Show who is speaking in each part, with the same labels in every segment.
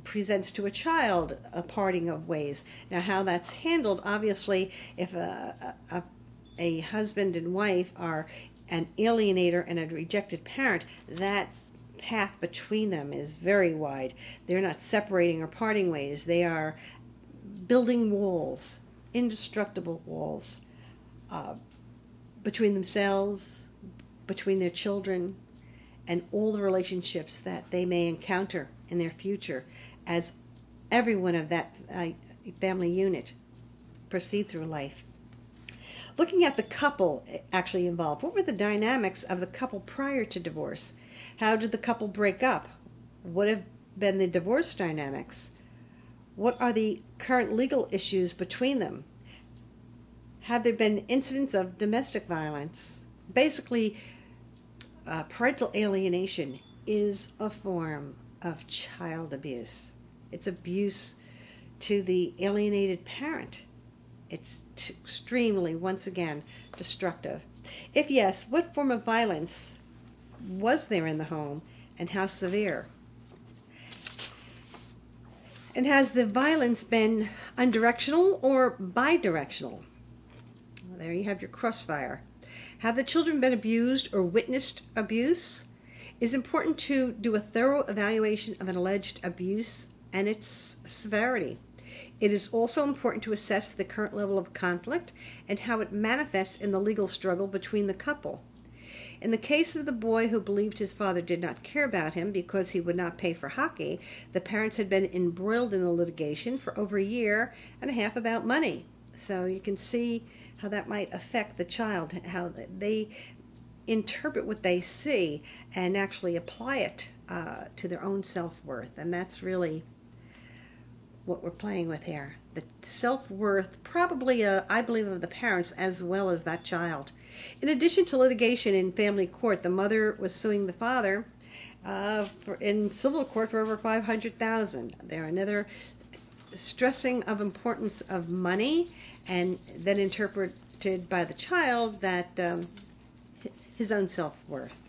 Speaker 1: presents to a child a parting of ways. Now, how that's handled, obviously, if a husband and wife are an alienator and a rejected parent, that path between them is very wide. They're not separating or parting ways. They are building walls, indestructible walls, between themselves, between their children, and all the relationships that they may encounter in their future as everyone of that family unit proceed through life. Looking at the couple actually involved, what were the dynamics of the couple prior to divorce? How did the couple break up? What have been the divorce dynamics? What are the current legal issues between them? Have there been incidents of domestic violence? Basically, parental alienation is a form of child abuse. It's abuse to the alienated parent. It's extremely, once again, destructive. If yes, what form of violence was there in the home and how severe? And has the violence been unidirectional or bidirectional? Well, there you have your crossfire. Have the children been abused or witnessed abuse? It is important to do a thorough evaluation of an alleged abuse and its severity. It is also important to assess the current level of conflict and how it manifests in the legal struggle between the couple. In the case of the boy who believed his father did not care about him because he would not pay for hockey, the parents had been embroiled in a litigation for over a year and a half about money. So you can see how that might affect the child, how they interpret what they see and actually apply it to their own self-worth. And that's really what we're playing with here. The self-worth, probably, I believe, of the parents as well as that child. In addition to litigation in family court, the mother was suing the father in civil court for over $500,000. There another stressing of importance of money, and then interpreted by the child that his own self-worth.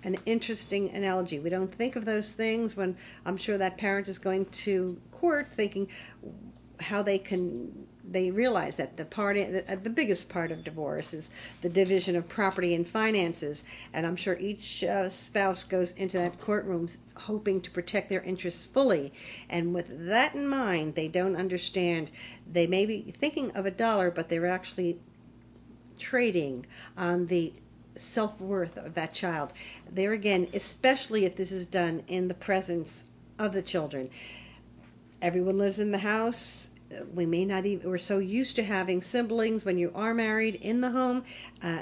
Speaker 1: An interesting analogy. We don't think of those things when I'm sure that parent is going to court thinking how they realize that the biggest part of divorce is the division of property and finances, and I'm sure each spouse goes into that courtroom hoping to protect their interests fully, and with that in mind, they don't understand. They may be thinking of a dollar, but they're actually trading on the self-worth of that child. There again, especially if this is done in the presence of the children. Everyone lives in the house. We may not even, we're so used to having siblings when you are married in the home,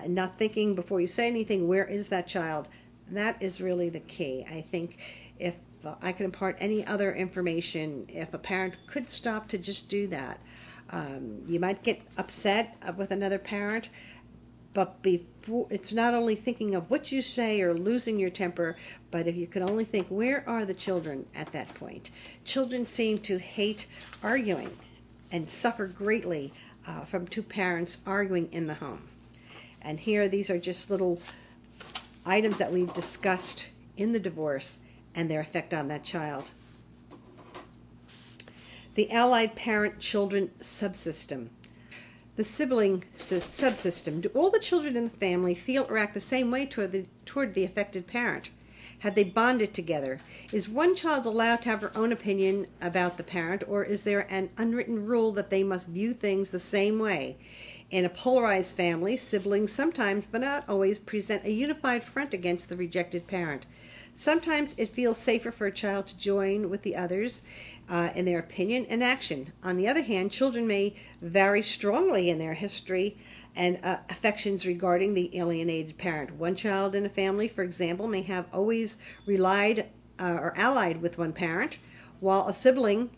Speaker 1: not thinking before you say anything, where is that child? That is really the key. I think if I can impart any other information, if a parent could stop to just do that, you might get upset with another parent, but before, it's not only thinking of what you say or losing your temper, but if you can only think, where are the children at that point? Children seem to hate arguing and suffer greatly from two parents arguing in the home. And here, these are just little items that we've discussed in the divorce and their effect on that child. The allied parent-children subsystem. The sibling subsystem. Do all the children in the family feel or act the same way toward the affected parent? Have they bonded together? Is one child allowed to have her own opinion about the parent, or is there an unwritten rule that they must view things the same way? In a polarized family, siblings sometimes, but not always, present a unified front against the rejected parent. Sometimes it feels safer for a child to join with the others in their opinion and action. On the other hand, children may vary strongly in their history and affections regarding the alienated parent. One child in a family, for example, may have always relied or allied with one parent, while a sibling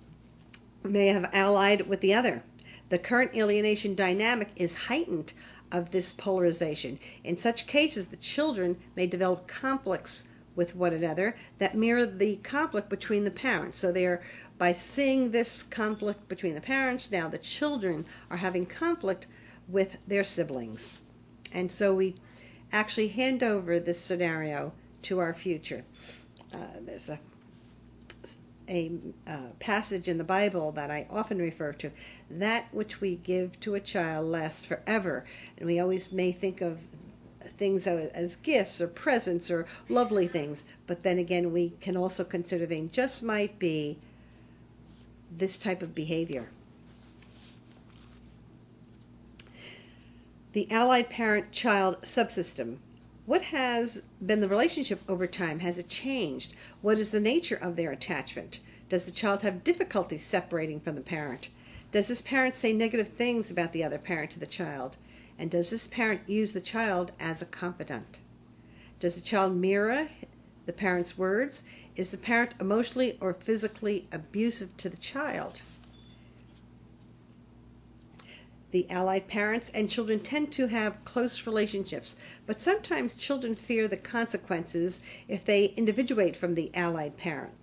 Speaker 1: may have allied with the other. The current alienation dynamic is heightened of this polarization. In such cases, the children may develop conflicts with one another that mirror the conflict between the parents. So by seeing this conflict between the parents, now the children are having conflict with their siblings. And so we actually hand over this scenario to our future. There's a a passage in the Bible that I often refer to. That which we give to a child lasts forever. And we always may think of things as gifts or presents or lovely things, but then again we can also consider they just might be this type of behavior. The allied parent-child subsystem. What has been the relationship over time? Has it changed? What is the nature of their attachment? Does the child have difficulty separating from the parent? Does this parent say negative things about the other parent to the child? And does this parent use the child as a confidant? Does the child mirror the parent's words? Is the parent emotionally or physically abusive to the child? The allied parents and children tend to have close relationships, but sometimes children fear the consequences if they individuate from the allied parent.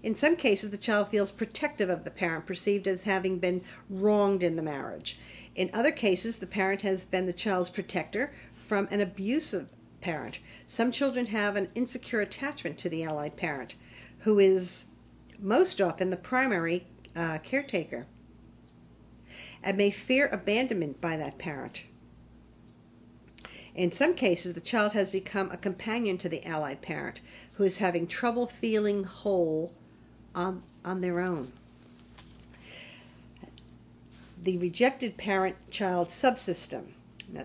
Speaker 1: In some cases, the child feels protective of the parent, perceived as having been wronged in the marriage. In other cases, the parent has been the child's protector from an abusive parent. Some children have an insecure attachment to the allied parent, who is most often the primary caretaker, and may fear abandonment by that parent. In some cases, the child has become a companion to the allied parent, who is having trouble feeling whole on their own. The rejected parent-child subsystem. Now,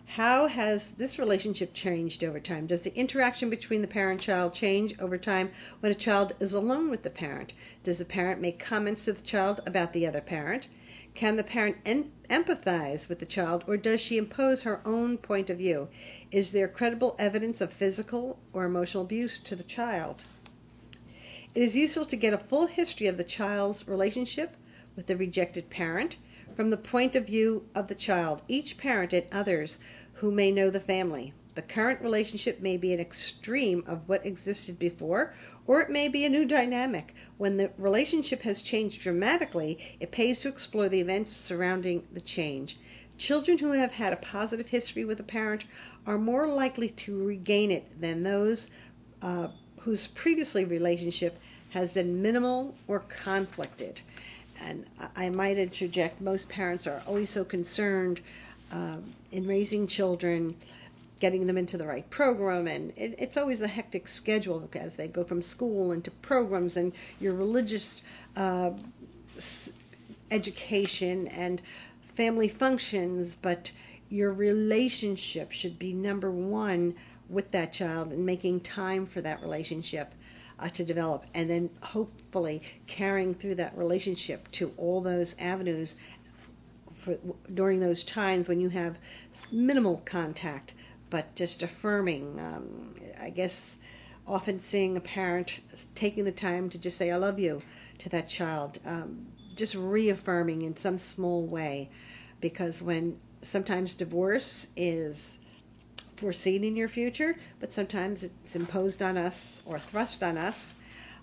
Speaker 1: how has this relationship changed over time? Does the interaction between the parent-child change over time when a child is alone with the parent? Does the parent make comments to the child about the other parent? Can the parent empathize with the child, or does she impose her own point of view? Is there credible evidence of physical or emotional abuse to the child? It is useful to get a full history of the child's relationship with the rejected parent from the point of view of the child, each parent, and others who may know the family. The current relationship may be an extreme of what existed before, or it may be a new dynamic. When the relationship has changed dramatically, it pays to explore the events surrounding the change. Children who have had a positive history with a parent are more likely to regain it than those whose previously relationship has been minimal or conflicted. And I might interject, most parents are always so concerned in raising children, getting them into the right program, and it's always a hectic schedule as they go from school into programs and your religious education and family functions, but your relationship should be number one with that child and making time for that relationship to develop, and then hopefully carrying through that relationship to all those avenues during those times when you have minimal contact, but just affirming. I guess often seeing a parent taking the time to just say, I love you to that child, just reaffirming in some small way, because when sometimes divorce is foreseen in your future, but sometimes it's imposed on us or thrust on us.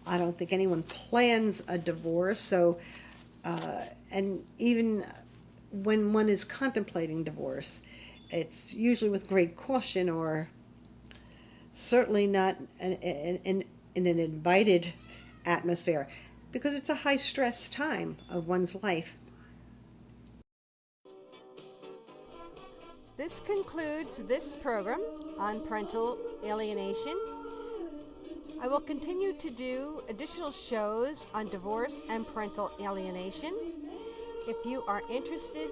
Speaker 1: I don't think anyone plans a divorce, so and even when one is contemplating divorce, it's usually with great caution, or certainly not in an invited atmosphere, because it's a high stress time of one's life. This concludes this program on parental alienation. I will continue to do additional shows on divorce and parental alienation. If you are interested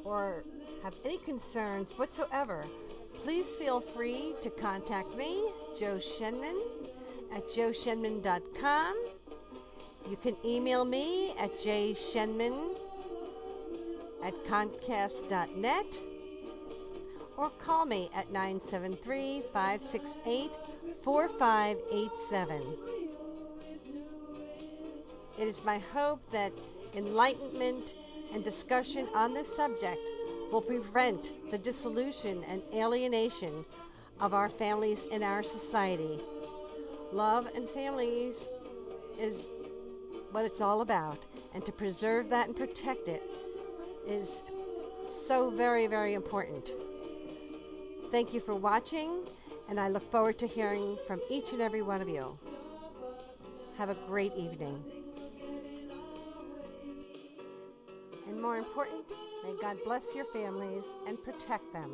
Speaker 1: or have any concerns whatsoever, please feel free to contact me, Joe Shenman, at joeshenman.com. You can email me at jshenman@comcast.net. or call me at 973-568-4587. It is my hope that enlightenment and discussion on this subject will prevent the dissolution and alienation of our families in our society. Love and families is what it's all about, and to preserve that and protect it is so very, very important. Thank you for watching, and I look forward to hearing from each and every one of you. Have a great evening. And more important, may God bless your families and protect them.